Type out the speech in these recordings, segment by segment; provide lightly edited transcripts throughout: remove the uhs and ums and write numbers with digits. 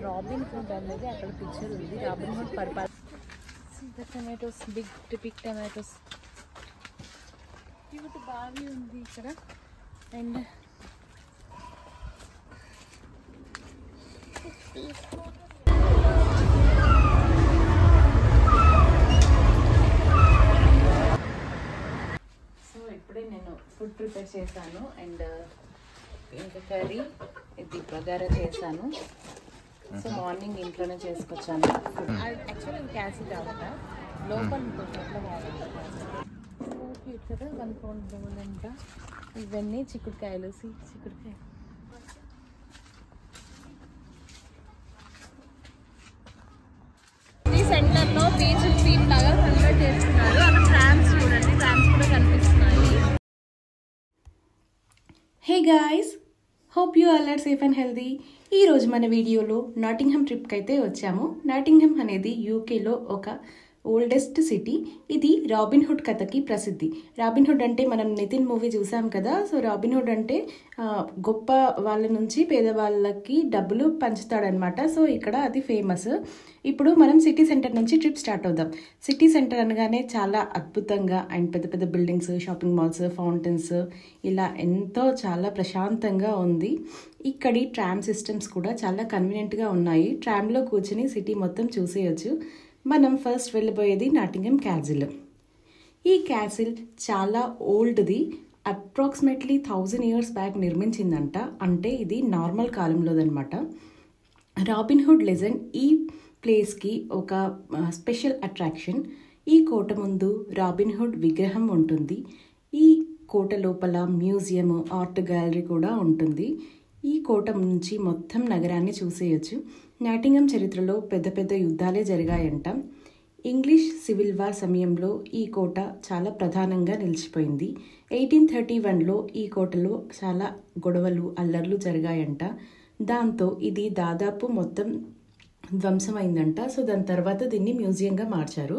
Robin hood అనేది అక్కడ picture ఉంది. Robin Hood purple tomatoes, big tomatoes, cute బావి ఉంది ఇక్కడ. అండ్ సో ఇప్పుడే నేను ఫుడ్ ప్రిపేర్ చేశాను. అండ్ ఇంకా కర్రీ ఇది బగారా చేశాను. సో మార్నింగ్ ఇంట్లోనే చేసుకొచ్చాను. యాక్చువల్లీ క్యాసీ కావాలంట, లోపల ఇంకొకట్లో కావాలంట. క్యూట్ కదా, 1 pound బౌల్ అంట. ఇవన్నీ చిక్కుడుకాయలు, చిక్కుడుకాయ. ఈ సెంటర్లో బీచ్ స్ట్రీట్ లాగా కన్వర్ట్ చేస్తున్నారు. అక్కడ ట్రామ్స్ చూడండి, ట్రామ్స్ కూడా కనిపిస్తున్నాయి. Hey guys, hope you all are safe and healthy. ఈరోజు మన వీడియోలో నాటింగ్హామ్ ట్రిప్కి అయితే వచ్చాము. నాటింగ్హామ్ అనేది యూకేలో ఒక ఓల్డెస్ట్ సిటీ. ఇది రాబిన్ హుడ్ కథకి ప్రసిద్ధి. రాబిన్ హుడ్ అంటే మనం నితిన్ మూవీ చూసాం కదా. సో రాబిన్ హుడ్ అంటే గొప్ప వాళ్ళ నుంచి పేదవాళ్ళకి డబ్బులు పంచుతాడనమాట. సో ఇక్కడ అది ఫేమస్. ఇప్పుడు మనం సిటీ సెంటర్ నుంచి ట్రిప్ స్టార్ట్ అవుదాం. సిటీ సెంటర్ అనగానే చాలా అద్భుతంగా అండ్ పెద్ద పెద్ద బిల్డింగ్స్, షాపింగ్ మాల్స్, ఫౌంటైన్స్, ఇలా ఎంతో చాలా ప్రశాంతంగా ఉంది. ఇక్కడి ట్రామ్ సిస్టమ్స్ కూడా చాలా కన్వీనియంట్గా ఉన్నాయి. ట్రామ్లో కూర్చుని సిటీ మొత్తం చూసేయచ్చు. మనం ఫస్ట్ వెళ్ళబోయేది నాటింగ్హామ్ క్యాసిల్. ఈ క్యాసిల్ చాలా ఓల్డ్ది. అప్రాక్సిమేట్లీ 1000 years బ్యాక్ నిర్మించిందంట. అంటే ఇది నార్మల్ కాలంలోదనమాట. రాబిన్ హుడ్ లెజెండ్ ఈ ప్లేస్కి ఒక స్పెషల్ అట్రాక్షన్. ఈ కోట ముందు రాబిన్ హుడ్ విగ్రహం ఉంటుంది. ఈ కోట లోపల మ్యూజియం, ఆర్ట్ గ్యాలరీ కూడా ఉంటుంది. ఈ కోట నుంచి మొత్తం నగరాన్ని చూసేయచ్చు. నాటింగ్హామ్ చరిత్రలో పెద్ద పెద్ద యుద్ధాలే జరిగాయంట. ఇంగ్లీష్ సివిల్ వార్ సమయంలో ఈ కోట చాలా ప్రధానంగా నిలిచిపోయింది. 1831లో ఈ కోటలో చాలా గొడవలు, అల్లర్లు జరిగాయంట. దాంతో ఇది దాదాపు మొత్తం ధ్వంసమైందంట. సో దాని తర్వాత దీన్ని మ్యూజియంగా మార్చారు.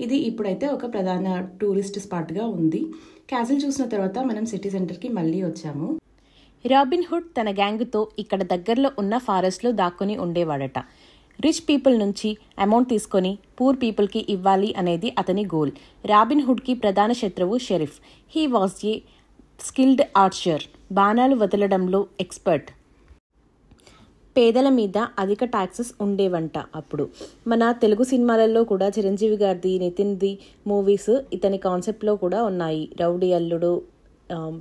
ఇది ఇప్పుడైతే ఒక ప్రధాన టూరిస్ట్ స్పాట్గా ఉంది. క్యాసిల్ చూసిన తర్వాత మనం సిటీ సెంటర్కి మళ్ళీ వచ్చాము. రాబిన్ హుడ్ తన గ్యాంగ్తో ఇక్కడ దగ్గరలో ఉన్న ఫారెస్ట్లో దాక్కుని ఉండేవాడట. రిచ్ పీపుల్ నుంచి అమౌంట్ తీసుకొని పూర్ పీపుల్కి ఇవ్వాలి అనేది అతని గోల్. రాబిన్ హుడ్కి ప్రధాన శత్రువు sheriff. He was a skilled Archer, బాణాలు వదలడంలో ఎక్స్పర్ట్. పేదల మీద అధిక ట్యాక్సెస్ ఉండేవంట అప్పుడు. మన తెలుగు సినిమాలలో కూడా చిరంజీవి గారిది, నితిన్ది మూవీస్ ఇతని కాన్సెప్ట్లో కూడా ఉన్నాయి. రౌడీ అల్లుడు,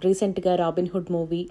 రీసెంట్గా రాబిన్ హుడ్ మూవీ.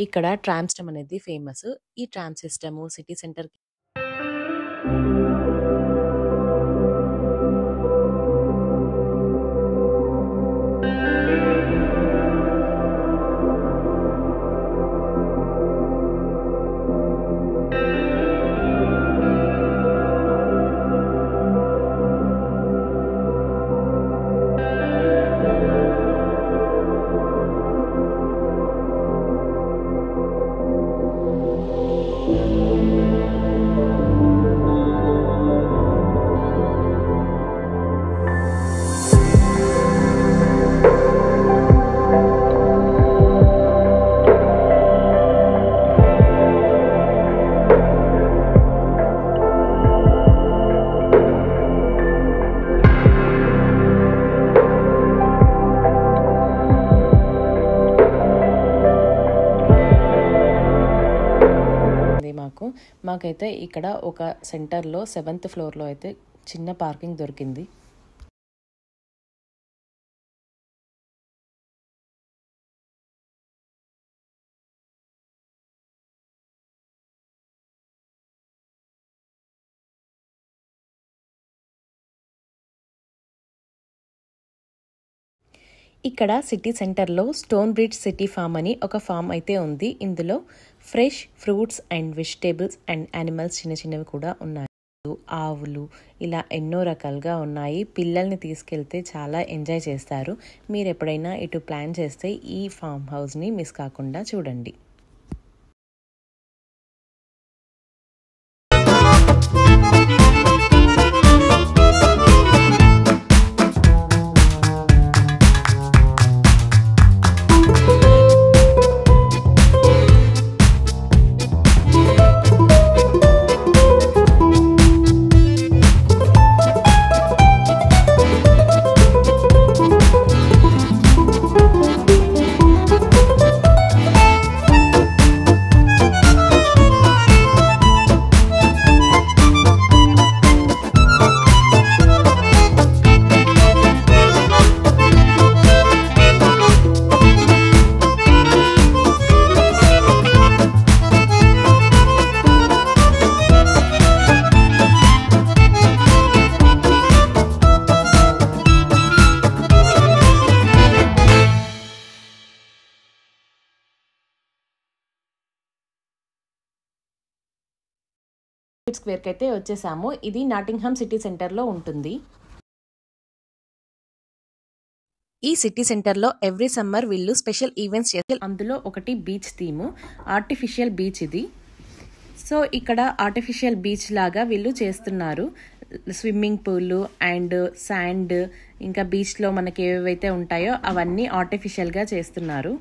ఇక్కడ ట్రామ్ సిస్టమ్ అనేది ఫేమస్. ఈ ట్రామ్ సిస్టమ్ సిటీ సెంటర్ మాకైతే ఇక్కడ ఒక సెంటర్లో 7th ఫ్లోర్లో అయితే చిన్న పార్కింగ్ దొరికింది. ఇక్కడ సిటీ సెంటర్లో స్టోన్ బ్రిడ్జ్ సిటీ ఫామ్ అని ఒక ఫామ్ అయితే ఉంది. ఇందులో fresh fruits and vegetables and animals చిన్నవి కూడా ఉన్నాయి. ఆవులు ఇలా ఎన్నో రకాలుగా ఉన్నాయి. పిల్లల్ని తీసుకెళ్తే చాలా ఎంజాయ్ చేస్తారు. మీరు ఎప్పుడైనా ఇటు ప్లాన్ చేస్తే ఈ ఫామ్ హౌస్ని మిస్ కాకుండా చూడండి. స్క్వేర్కి అయితే వచ్చేసాము. ఇది నాటింగ్హామ్ సిటీ సెంటర్లో ఉంటుంది. ఈ సిటీ సెంటర్లో ఎవ్రీ సమ్మర్ వీళ్ళు స్పెషల్ ఈవెంట్స్ చేస్తారు. అందులో ఒకటి బీచ్ థీము, ఆర్టిఫిషియల్ బీచ్ ఇది. సో ఇక్కడ ఆర్టిఫిషియల్ బీచ్ లాగా వీళ్ళు చేస్తున్నారు. స్విమ్మింగ్ పూల్ అండ్ శాండ్, ఇంకా బీచ్లో మనకి ఏవైతే ఉంటాయో అవన్నీ ఆర్టిఫిషియల్గా చేస్తున్నారు.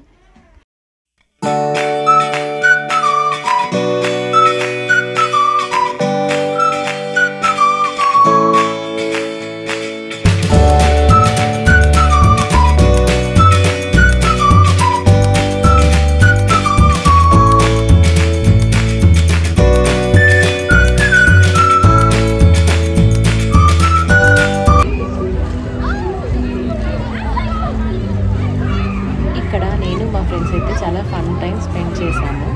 ఇక్కడ నేను మా ఫ్రెండ్స్ అయితే చాలా ఫన్ టైం స్పెండ్ చేశాము.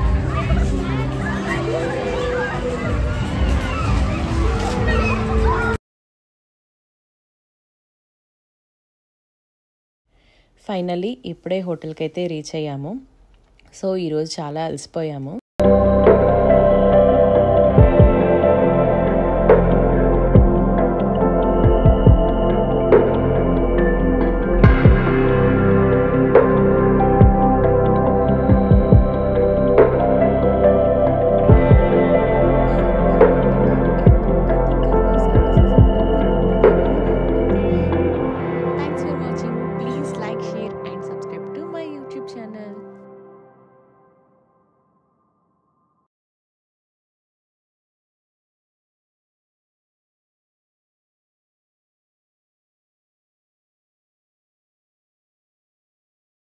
ఫైనలీ ఇప్పుడే హోటల్కి అయితే రీచ్ అయ్యాము. సో ఈరోజు చాలా అలసిపోయాము.